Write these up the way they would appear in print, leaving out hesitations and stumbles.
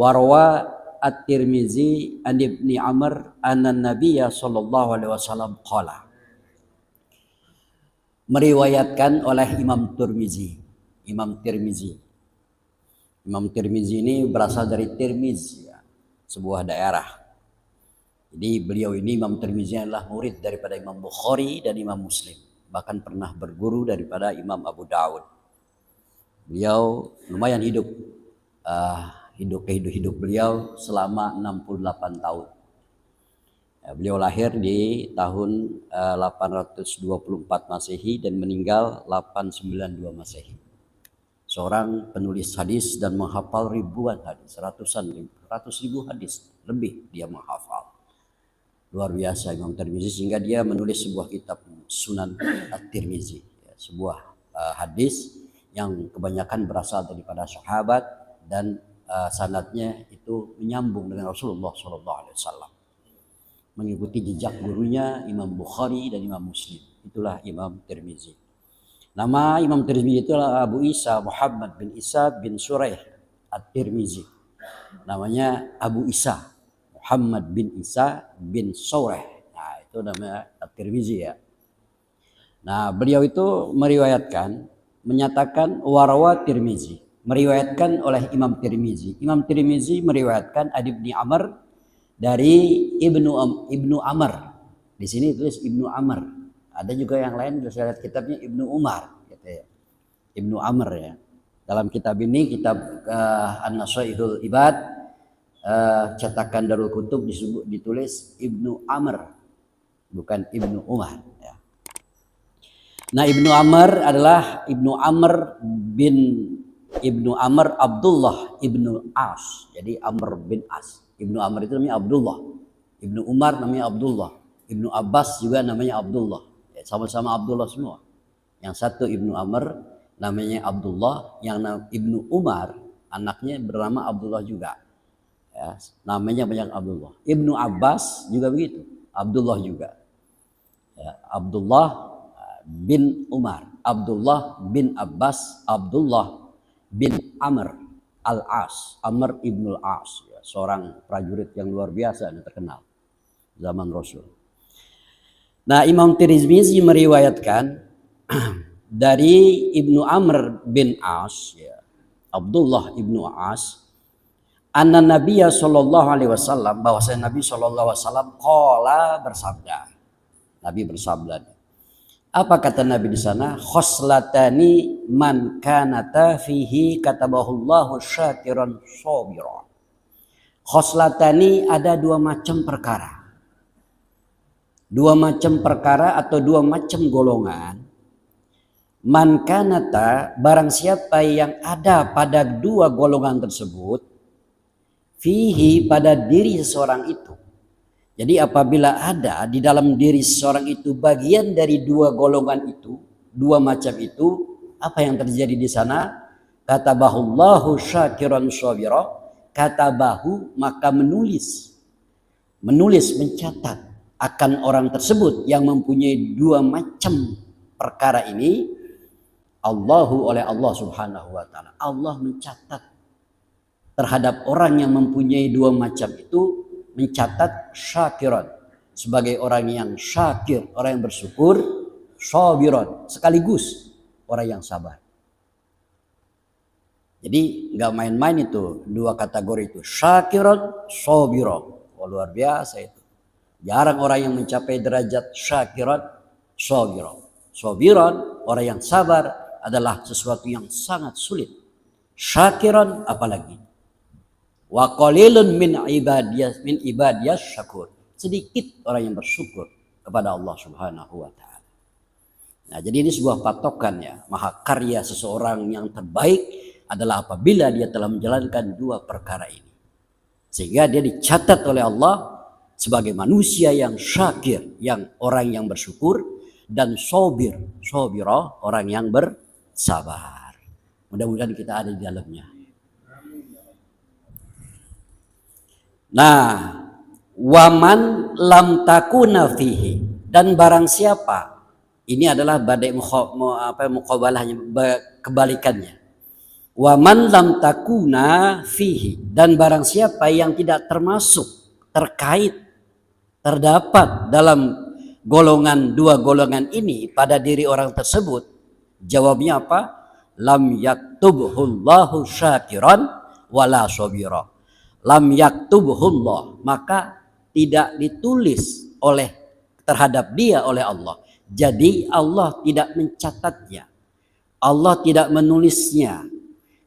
Warwa At-Tirmizi an Ibni Amr anna Nabiyya sallallahu alaihi wasallam qala. Meriwayatkan oleh Imam Tirmizi. Imam Tirmizi ini berasal dari Tirmiz, ya, sebuah daerah. Jadi beliau ini Imam Tirmizi adalah murid daripada Imam Bukhari dan Imam Muslim. Bahkan pernah berguru daripada Imam Abu Dawud. Beliau lumayan hidup beliau selama 68 tahun. Ya, beliau lahir di tahun 824 Masehi dan meninggal 892 Masehi. Seorang penulis hadis dan menghafal ribuan hadis, ratus ribu hadis lebih dia menghafal. Luar biasa Imam Tirmizi, sehingga dia menulis sebuah kitab Sunan At-Tirmizi, ya, sebuah hadis yang kebanyakan berasal daripada sahabat dan sanadnya itu menyambung dengan Rasulullah SAW, mengikuti jejak gurunya Imam Bukhari dan Imam Muslim. Itulah Imam Tirmizi. Nama Imam Tirmizi itu adalah Abu Isa Muhammad bin Isa bin Suraih At-Tirmizi. Namanya Abu Isa Muhammad bin Isa bin Suraih. Nah, itu namanya At-Tirmizi, ya. Nah, beliau itu menyatakan warawa Tirmizi, meriwayatkan oleh Imam Tirmizi. Imam Tirmizi meriwayatkan Adi bin Amr dari Ibnu Amr. Di sini tulis Ibnu Amr. Ada juga yang lain saya lihat kitabnya Ibnu Umar, gitu ya. Ibnu Amr, ya. Dalam kitab ini, kitab An-Nasaihul Ibad, cetakan Darul Kutub, ditulis Ibnu Amr, bukan Ibnu Umar, ya. Nah, Ibnu Amr adalah Ibnu Amr Abdullah Ibnu As. Jadi Amr bin As. Ibnu Amr itu namanya Abdullah. Ibnu Umar namanya Abdullah. Ibnu Abbas juga namanya Abdullah. Ya, sama-sama Abdullah semua. Yang satu Ibnu Amr namanya Abdullah, yang Ibnu Umar anaknya bernama Abdullah juga. Ya, namanya banyak Abdullah. Ibnu Abbas juga begitu, Abdullah juga. Ya, Abdullah bin Umar, Abdullah bin Abbas, Abdullah bin Amr al-As, Amr ibnul As, ya, seorang prajurit yang luar biasa dan terkenal zaman Rasul. Nah, Imam Tirmizi meriwayatkan dari Ibnu Amr bin As, ya, Abdullah ibnu As, anna Nabiyya sallallahu alaihi wasallam, bahwasanya Nabi sallallahu alaihi wasallam qala, bersabda. Nabi bersabda. Apa kata Nabi di sana? Khoslatani man kanata fihi katabahullahu syakiran sabira. Khoslatani, ada dua macam perkara. Dua macam perkara atau dua macam golongan. Man kanata, barang siapa yang ada pada dua golongan tersebut, fihi, pada diri seseorang itu. Jadi apabila ada di dalam diri seseorang itu bagian dari dua golongan itu, dua macam itu, apa yang terjadi di sana? Katabahullahu syakiran sabira. Katabahu, maka menulis, mencatat akan orang tersebut yang mempunyai dua macam perkara ini, oleh Allah Subhanahu wa taala. Allah mencatat terhadap orang yang mempunyai dua macam itu, mencatat syakiran, sebagai orang yang syakir, orang yang bersyukur, sabiran, sekaligus orang yang sabar. Jadi nggak main-main itu dua kategori itu, syakiran, sabiran. Oh, luar biasa itu. Jarang orang yang mencapai derajat syakiran, sabiran. Sabiran, orang yang sabar, adalah sesuatu yang sangat sulit. Syakiran apalagi. Wa qalilun min ibadiyas syakur. Sedikit orang yang bersyukur kepada Allah Subhanahu wa taala. Nah, jadi ini sebuah patokan, ya. Mahakarya seseorang yang terbaik adalah apabila dia telah menjalankan dua perkara ini. Sehingga dia dicatat oleh Allah sebagai manusia yang syakir, yang orang yang bersyukur, dan sabirah, orang yang bersabar. Mudah-mudahan kita ada di dalamnya. Nah, waman lam takuna fihi, dan barang siapa, ini adalah badai muqabalahnya, kebalikannya. Wa man lam takuna fihi, dan barang siapa yang tidak termasuk, terkait, terdapat dalam golongan, dua golongan ini pada diri orang tersebut, jawabnya apa? Lam yaktubhullahu syakiran wala sabira. Lam yaktubhullah, maka tidak ditulis oleh terhadap dia oleh Allah. Jadi Allah tidak mencatatnya, Allah tidak menulisnya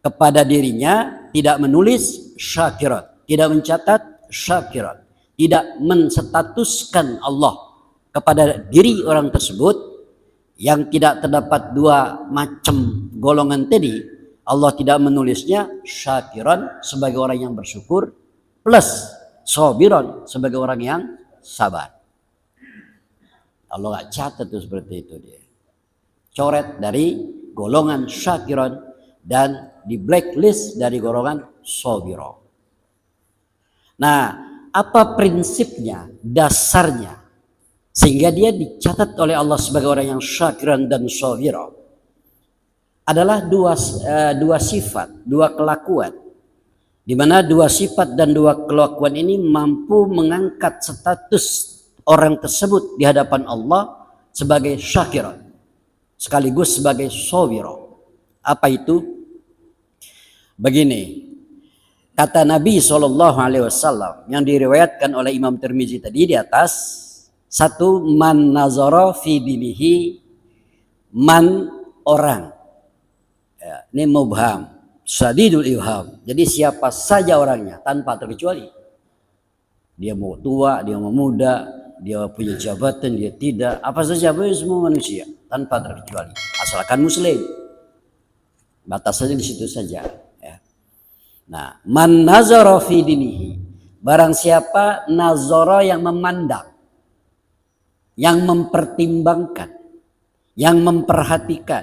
kepada dirinya, tidak menulis syakiran, tidak mencatat syakiran, tidak menstatuskan Allah kepada diri orang tersebut yang tidak terdapat dua macam golongan tadi. Allah tidak menulisnya syakiran sebagai orang yang bersyukur, plus sabiran sebagai orang yang sabar. Allah nggak catat itu seperti itu, dia coret dari golongan syakiran dan di blacklist dari golongan sabira. Nah, apa prinsipnya, dasarnya sehingga dia dicatat oleh Allah sebagai orang yang syakiran dan sabira? Adalah dua sifat, dua kelakuan, di mana dua sifat dan dua kelakuan ini mampu mengangkat status orang tersebut di hadapan Allah sebagai syakiran sekaligus sebagai sabira. Apa itu? Begini, kata Nabi SAW yang diriwayatkan oleh Imam Tirmizi tadi di atas, satu, man nazara fi dinihi, man orang, ya, ini mubham, syadidul ibham, jadi siapa saja orangnya tanpa terkecuali. Dia mau tua, dia mau muda, dia punya jabatan, dia tidak, apa saja, semua manusia tanpa terkecuali, asalkan muslim. Batasannya di situ saja. Ya. Nah, man nazara fi dinihi, barang siapa nazara yang memandang, yang mempertimbangkan, yang memperhatikan,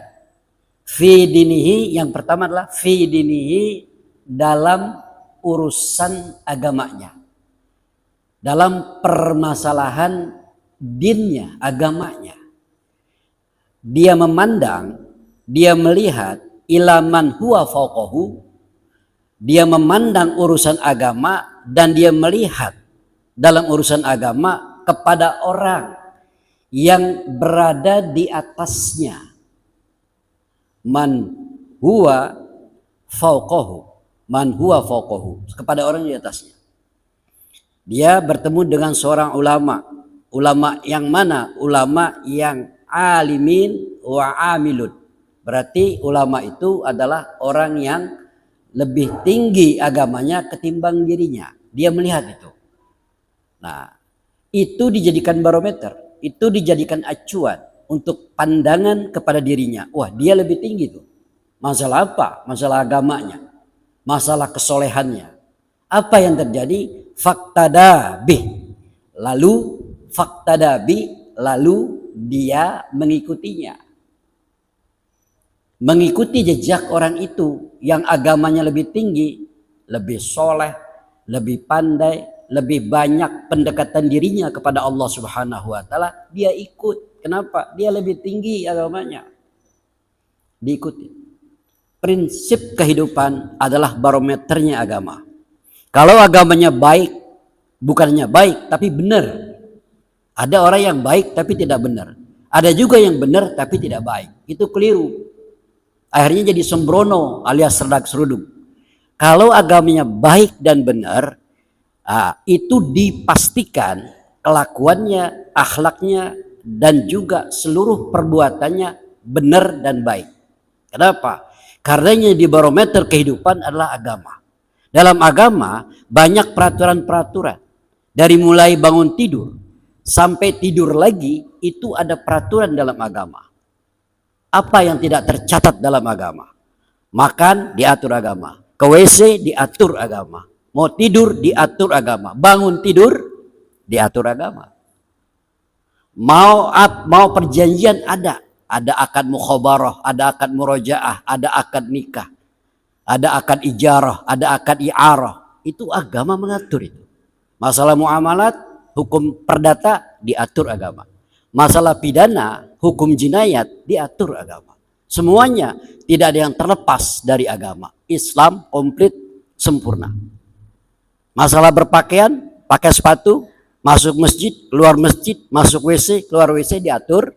fi dinihi, yang pertama adalah fi dinihi, dalam urusan agamanya, dalam permasalahan dinnya, agamanya. Dia memandang, dia melihat ilaman huwa fauqahu, dia memandang urusan agama dan dia melihat dalam urusan agama kepada orang yang berada di atasnya. Man huwa fauqahu, man huwa fauqahu, kepada orang di atasnya. Dia bertemu dengan seorang ulama. Ulama yang mana? Ulama yang alimin wa amilun. Berarti ulama itu adalah orang yang lebih tinggi agamanya ketimbang dirinya. Dia melihat itu. Nah, itu dijadikan barometer, itu dijadikan acuan untuk pandangan kepada dirinya. Wah, dia lebih tinggi tuh. Masalah apa? Masalah agamanya, masalah kesolehannya. Apa yang terjadi? Faktadabi. Lalu dia mengikutinya. Mengikuti jejak orang itu yang agamanya lebih tinggi, lebih soleh, lebih pandai, lebih banyak pendekatan dirinya kepada Allah Subhanahu wa taala, dia ikut. Kenapa? Dia lebih tinggi agamanya. Diikuti. Prinsip kehidupan adalah barometernya agama. Kalau agamanya baik, bukannya baik tapi benar. Ada orang yang baik tapi tidak benar. Ada juga yang benar tapi tidak baik. Itu keliru. Akhirnya jadi sembrono alias serdak seruduk. Kalau agamanya baik dan benar, itu dipastikan kelakuannya, akhlaknya, dan juga seluruh perbuatannya benar dan baik. Kenapa? Karena di barometer kehidupan adalah agama. Dalam agama banyak peraturan-peraturan. Dari mulai bangun tidur sampai tidur lagi, itu ada peraturan dalam agama. Apa yang tidak tercatat dalam agama? Makan diatur agama, ke WC diatur agama, mau tidur diatur agama, bangun tidur diatur agama. Mau perjanjian ada akad mukhabarah, ada akad murojaah, ada akad nikah, ada akad ijarah, ada akad i'arah. Itu agama mengatur itu. Masalah muamalat, hukum perdata diatur agama. Masalah pidana, hukum jinayat diatur agama. Semuanya tidak ada yang terlepas dari agama. Islam komplit sempurna. Masalah berpakaian, pakai sepatu, masuk masjid, keluar masjid, masuk WC, keluar WC diatur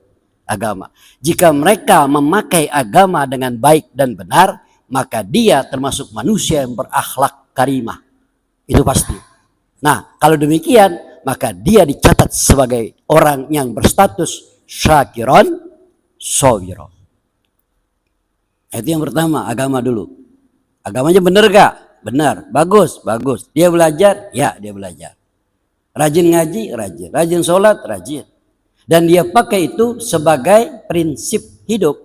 agama. Jika mereka memakai agama dengan baik dan benar, maka dia termasuk manusia yang berakhlak karimah. Itu pasti. Nah, kalau demikian, maka dia dicatat sebagai orang yang berstatus syakiron sawiro. Itu yang pertama, agama dulu. Agamanya benar gak? Benar. Bagus, bagus. Dia belajar? Ya, dia belajar. Rajin ngaji? Rajin. Rajin sholat? Rajin. Dan dia pakai itu sebagai prinsip hidup.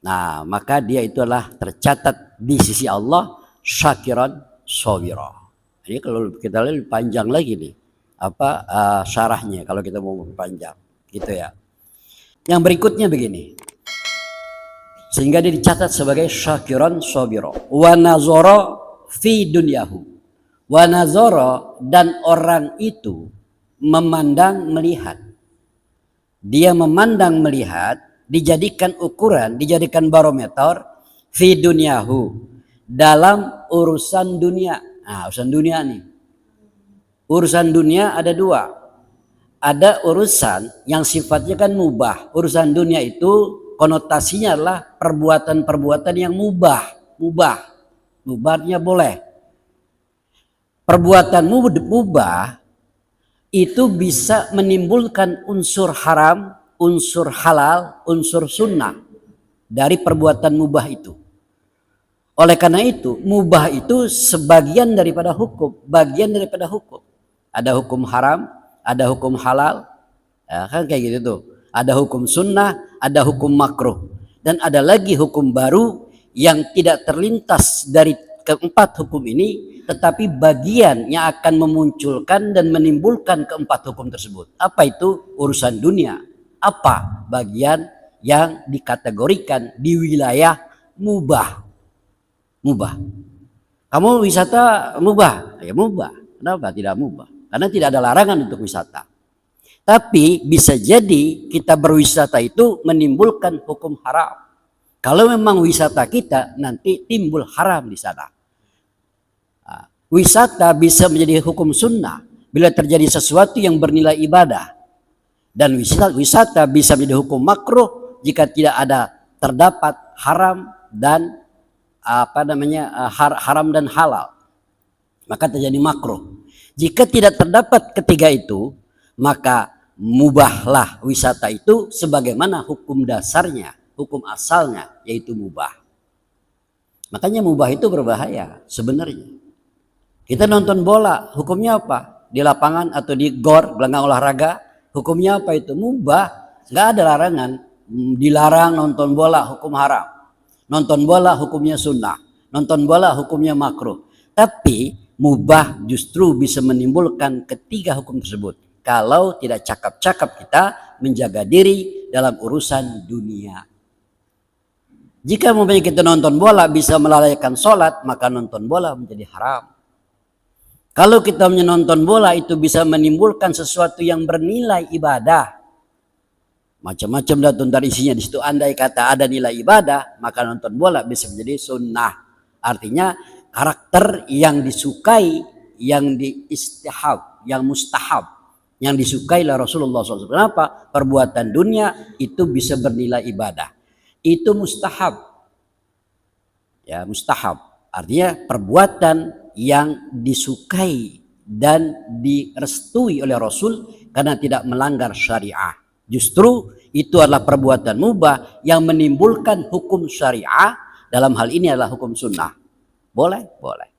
Nah, maka dia itulah tercatat di sisi Allah syakiran sawiro. Jadi kalau kita lihat panjang lagi nih syarahnya kalau kita mau panjang gitu ya. Yang berikutnya begini. Sehingga dia dicatat sebagai syakiran sawiro. Wa nazara fi dunyahu. Wa nazara, dan orang itu memandang melihat. Dia memandang melihat, dijadikan ukuran, dijadikan barometer fi dunyahu, dalam urusan dunia. Nah, urusan dunia nih. Urusan dunia ada dua. Ada urusan yang sifatnya kan mubah. Urusan dunia itu konotasinya adalah perbuatan-perbuatan yang mubah. Mubahnya boleh. Perbuatan mubah itu bisa menimbulkan unsur haram, unsur halal, unsur sunnah dari perbuatan mubah itu. Oleh karena itu, mubah itu sebagian daripada hukum, bagian daripada hukum. Ada hukum haram, ada hukum halal, ya, kan kayak gitu tuh. Ada hukum sunnah, ada hukum makruh, dan ada lagi hukum baru yang tidak terlintas dari keempat hukum ini, tetapi bagian yang akan memunculkan dan menimbulkan keempat hukum tersebut. Apa itu? Urusan dunia. Apa bagian yang dikategorikan di wilayah mubah? Mubah. Kamu wisata mubah? Ya mubah. Kenapa tidak mubah? Karena tidak ada larangan untuk wisata. Tapi bisa jadi kita berwisata itu menimbulkan hukum haram. Kalau memang wisata kita nanti timbul haram di sana. Wisata bisa menjadi hukum sunnah bila terjadi sesuatu yang bernilai ibadah. Dan wisata bisa menjadi hukum makruh jika tidak ada terdapat haram dan haram dan halal. Maka terjadi makruh. Jika tidak terdapat ketiga itu, maka mubahlah wisata itu sebagaimana hukum dasarnya, hukum asalnya, yaitu mubah. Makanya mubah itu berbahaya sebenarnya. Kita nonton bola, hukumnya apa? Di lapangan atau di gor, gelanggang olahraga, hukumnya apa itu? Mubah, nggak ada larangan. Dilarang nonton bola, hukum haram. Nonton bola hukumnya sunnah. Nonton bola hukumnya makruh. Tapi mubah justru bisa menimbulkan ketiga hukum tersebut. Kalau tidak cakap-cakap kita menjaga diri dalam urusan dunia. Jika umpamanya kita nonton bola bisa melalaikan sholat, maka nonton bola menjadi haram. Kalau kita menonton bola itu bisa menimbulkan sesuatu yang bernilai ibadah. Macam-macam dah tuntar isinya di situ. Andai kata ada nilai ibadah, maka nonton bola bisa menjadi sunnah. Artinya karakter yang disukai, yang diistihab, yang mustahab, yang disukai oleh Rasulullah SAW. Kenapa? Perbuatan dunia itu bisa bernilai ibadah. Itu mustahab. Ya, mustahab. Artinya perbuatan yang disukai dan direstui oleh Rasul karena tidak melanggar syariah. Justru itu adalah perbuatan mubah yang menimbulkan hukum syariah. Dalam hal ini adalah hukum sunnah. Boleh? Boleh.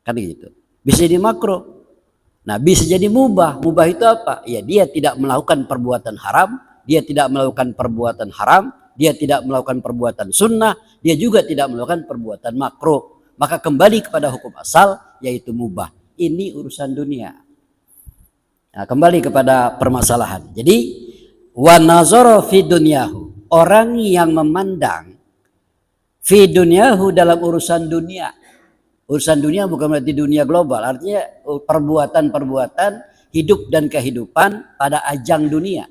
Kan gitu. Bisa jadi makruh. Nah, bisa jadi mubah. Mubah itu apa? Ya, dia tidak melakukan perbuatan haram, dia tidak melakukan perbuatan haram, dia tidak melakukan perbuatan sunnah, dia juga tidak melakukan perbuatan makruh. Maka kembali kepada hukum asal, yaitu mubah. Ini urusan dunia. Nah, kembali kepada permasalahan. Jadi, wa nazara fi dunyahu. Orang yang memandang fi dunyahu dalam urusan dunia. Urusan dunia bukan berarti dunia global. Artinya perbuatan-perbuatan hidup dan kehidupan pada ajang dunia.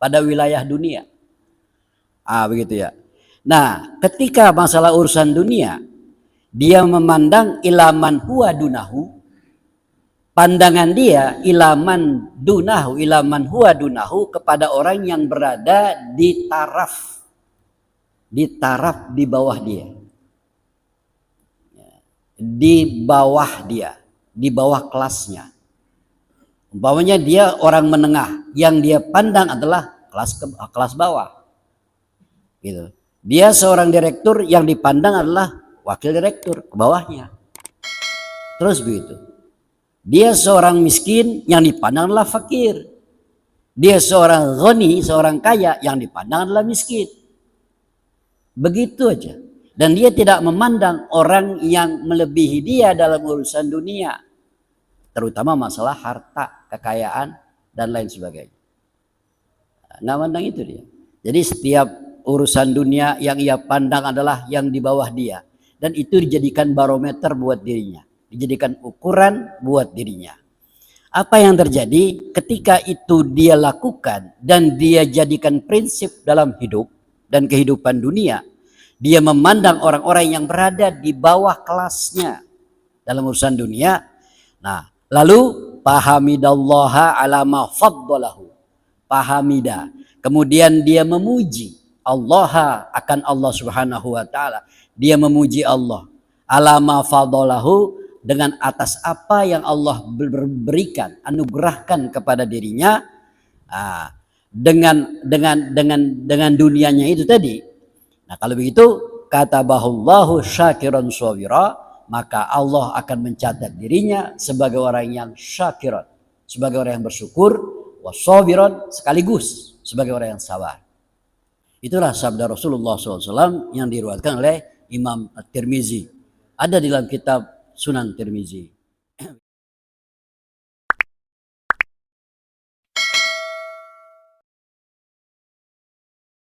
Pada wilayah dunia. Begitu ya. Nah, ketika masalah urusan dunia, dia memandang ilaman huwa dunahu, pandangan dia ilaman dunahu, ilaman huwa dunahu, kepada orang yang berada di taraf di bawah dia, di bawah dia, di bawah kelasnya. Umpamanya dia orang menengah, yang dia pandang adalah kelas bawah, gitu. Dia seorang direktur, yang dipandang adalah wakil direktur ke bawahnya. Terus begitu. Dia seorang miskin, yang dipandang adalah fakir. Dia seorang ghani, seorang kaya, yang dipandang adalah miskin. Begitu aja. Dan dia tidak memandang orang yang melebihi dia dalam urusan dunia, terutama masalah harta, kekayaan, dan lain sebagainya. Nah, mandang itu dia. Jadi setiap urusan dunia yang ia pandang adalah yang di bawah dia. Dan itu dijadikan barometer buat dirinya. Dijadikan ukuran buat dirinya. Apa yang terjadi ketika itu dia lakukan dan dia jadikan prinsip dalam hidup dan kehidupan dunia. Dia memandang orang-orang yang berada di bawah kelasnya dalam urusan dunia. Nah, lalu fahamidallaha ala ma faddalahu. Fahamida. Kemudian dia memuji Allah akan Allah Subhanahu wa taala. Dia memuji Allah ala ma faddalahu, dengan atas apa yang Allah berikan, anugerahkan kepada dirinya. Dengan dunianya itu tadi. Nah, kalau begitu katabahullahu syakiran shawira, maka Allah akan mencatat dirinya sebagai orang yang syakiran, sebagai orang yang bersyukur, wasabiran, sekaligus sebagai orang yang sabar. Itulah sabda Rasulullah SAW yang diriwayatkan oleh Imam At-Tirmizi. Ada di dalam kitab Sunan Tirmizi.